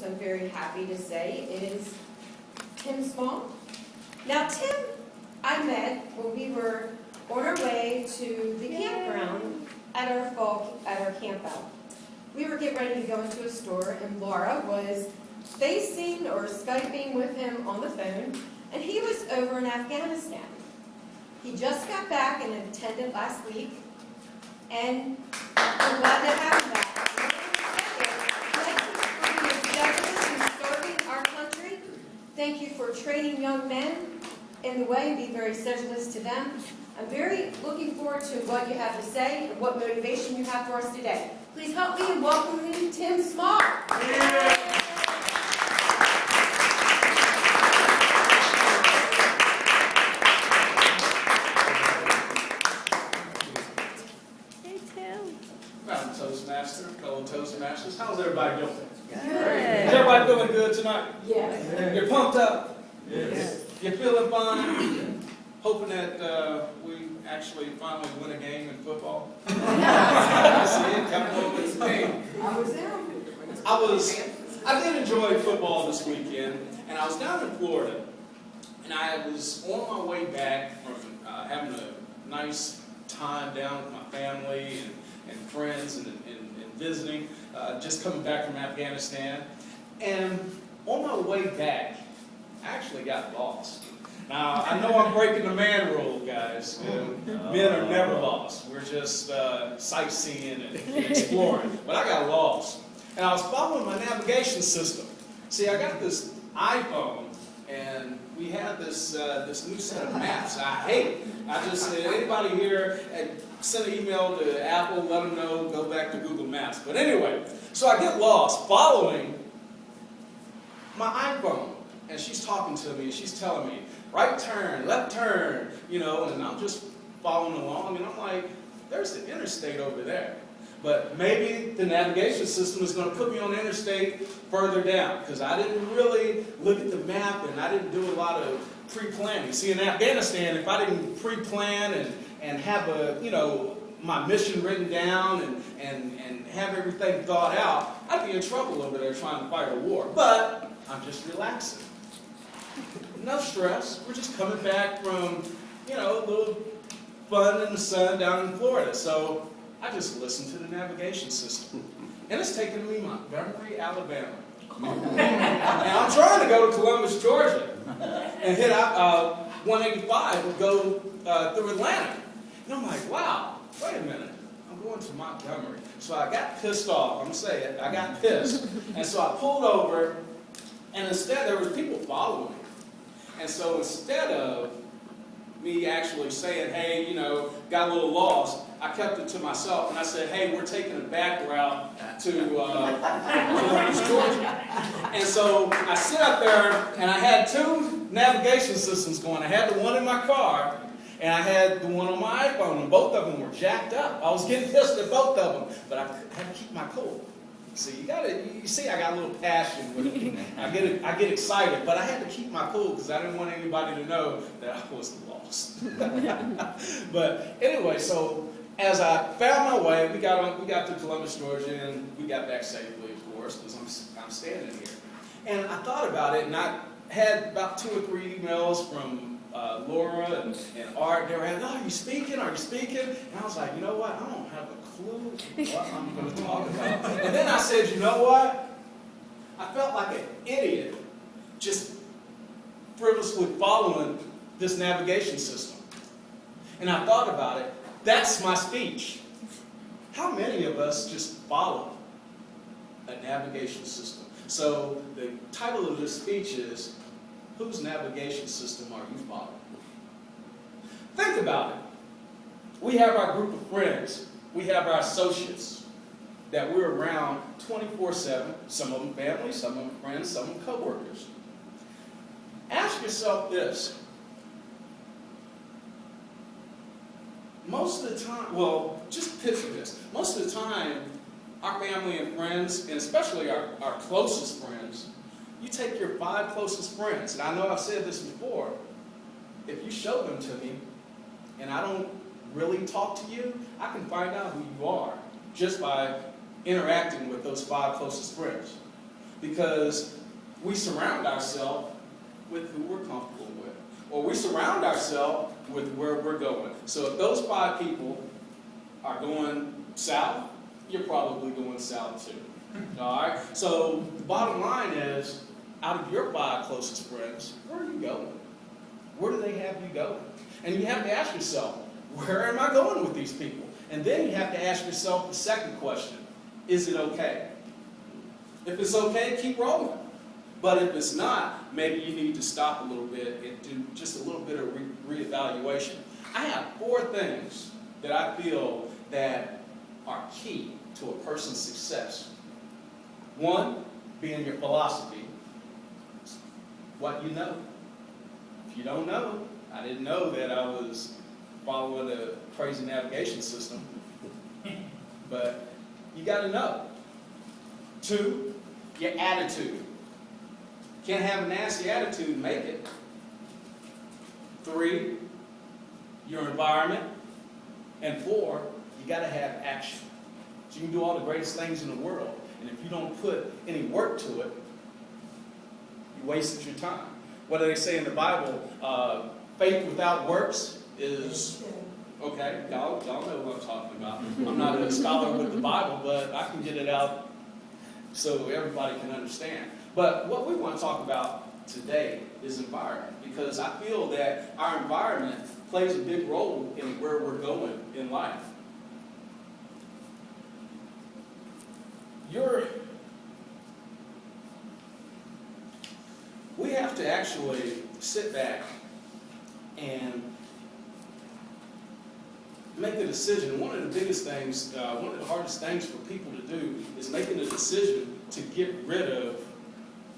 I'm very happy to say, is Tim Small. Now, Tim, I met when we were on our way to the campground at our camp out. We were getting ready to go into a store, and Laura was facing or Skyping with him on the phone, and he was over in Afghanistan. He just got back and attended last week, and we're glad to have him back. Thank you for being a selfless and serving our country. Thank you for training young men in the way and be very selfless to them. I'm very looking forward to what you have to say and what motivation you have for us today. Please help me in welcoming Tim Small. Fellow Toastmasters, how's everybody doing? Good. Is everybody feeling good tonight? Yes. You're pumped up? Yes. You're feeling fine? Hoping that we actually finally win a game in football? See it coming over this game. I was there. I did enjoy football this weekend, and I was down in Florida, and I was on my way back from having a nice time down with my family and friends and visiting, just coming back from Afghanistan. And on my way back, I actually got lost. Now, I know I'm breaking the man rule, guys. Men are never lost. We're just sightseeing and exploring. But I got lost. And I was following my navigation system. See, I got this iPhone, and we have this new set of maps. I hate it. I just said, anybody here, send an email to Apple, let them know, go back to Google Maps. But anyway, so I get lost following my iPhone. And she's talking to me, and she's telling me, right turn, left turn, you know, and I'm just following along, and I'm like, there's the interstate over there. But maybe the navigation system is going to put me on the interstate further down, because I didn't really look at the map, and I didn't do a lot of pre-planning. See, in Afghanistan, if I didn't pre-plan and have my mission written down and have everything thought out, I'd be in trouble over there trying to fight a war. But I'm just relaxing. No stress. We're just coming back from, a little fun in the sun down in Florida. So I just listened to the navigation system. And it's taking me Montgomery, Alabama. And I'm trying to go to Columbus, Georgia, and hit 185 and go through Atlanta. And I'm like, wow, wait a minute. I'm going to Montgomery. So I got pissed off. I'm going to say it. I got pissed. And so I pulled over, and instead there was people following me. And so instead of me actually saying, hey, got a little lost, I kept it to myself, and I said, hey, we're taking a back route to Columbus, Georgia. And so I sit up there, and I had two navigation systems going. I had the one in my car, and I had the one on my iPhone, and both of them were jacked up. I was getting pissed at both of them, but I had to keep my cool. See, you see, I got a little passion with it. I get excited, but I had to keep my cool because I didn't want anybody to know that I was lost. But anyway, so as I found my way, we got to Columbus, Georgia, and we got back safely, of course, because I'm standing here. And I thought about it, and I had about 2 or 3 emails from Laura and Art. They were like, "Oh, are you speaking? Are you speaking?" And I was like, you know what? I don't have a clue what I'm going to talk about. And then I said, you know what? I felt like an idiot just frivolously following this navigation system. And I thought about it. That's my speech. How many of us just follow a navigation system? So the title of this speech is, whose navigation system are you following? Think about it. We have our group of friends. We have our associates that we're around 24/7. Some of them family, some of them friends, some of them co-workers. Ask yourself this. Most of the time, well, just picture this. Most of the time, our family and friends, and especially our closest friends, you take your 5 closest friends, and I know I've said this before, if you show them to me, and I don't really talk to you, I can find out who you are just by interacting with those 5 closest friends. because we surround ourselves with who we're comfortable with, or we surround ourselves with where we're going. So if those 5 people are going south, you're probably going south too. All right? So the bottom line is, out of your 5 closest friends, where are you going? Where do they have you going? And you have to ask yourself, where am I going with these people? And then you have to ask yourself the second question, is it okay? If it's okay, keep rolling. But if it's not, maybe you need to stop a little bit and do just a little bit of reevaluation. I have 4 things that I feel that are key to a person's success. 1, being your philosophy. What you know. If you don't know, I didn't know that I was following a crazy navigation system. But you got to know. 2, your attitude. Can't have a nasty attitude and make it. 3, your environment. And 4, you got to have action. So you can do all the greatest things in the world, and if you don't put any work to it, you wasted your time. What do they say in the Bible? Faith without works is, okay, y'all know what I'm talking about. I'm not a scholar with the Bible, but I can get it out so everybody can understand. But what we want to talk about today is environment, because I feel that our environment plays a big role in where we're going in life. We have to actually sit back and make a decision. One of the biggest things, one of the hardest things for people to do is making a decision to get rid of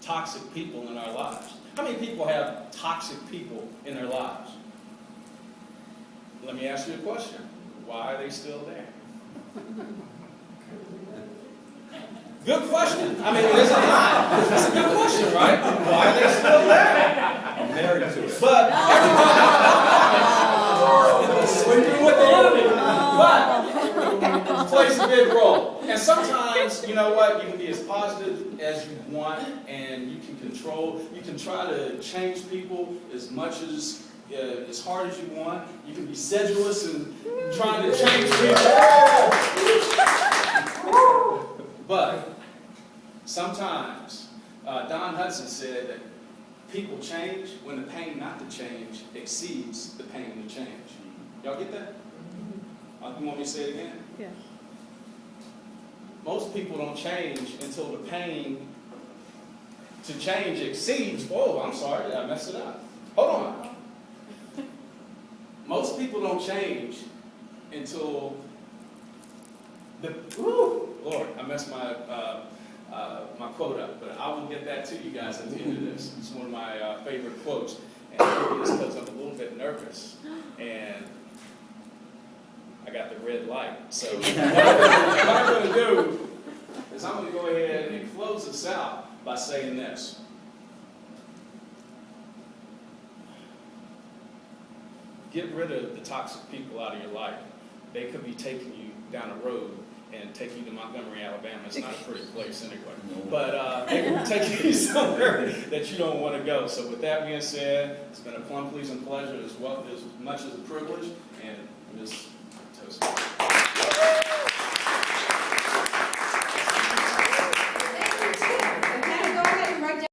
toxic people in our lives. How many people have toxic people in their lives? Let me ask you a question. Why are they still there? Good question. I mean, there's a lot. That's a good question, right? Why are they still there? I'm married to it. But sleeping with the enemy. But it plays a big role. And sometimes, you know what, you can be as positive as you want, and you can control. You can try to change people as much as hard as you want. You can be sedulous and trying to change people. But sometimes, Don Hudson said that people change when the pain not to change exceeds the pain to change. Y'all get that? You want me to say it again? Yeah. Most people don't change until the pain to change exceeds. Oh, I'm sorry, did I mess it up? Hold on. Most people don't change until Lord, I messed my my quote up, but I will get that to you guys at the end of this. It's one of my favorite quotes, and it's because I'm a little bit nervous, and I got the red light. So what I'm going to do is I'm going to go ahead and close this out by saying this. Get rid of the toxic people out of your life. They could be taking you down a road and take you to Montgomery, Alabama. It's not a pretty place anyway. But they could be taking you somewhere that you don't want to go. So with that being said, it's been a plum pleasing pleasure as much as a privilege. And Ms. Toast.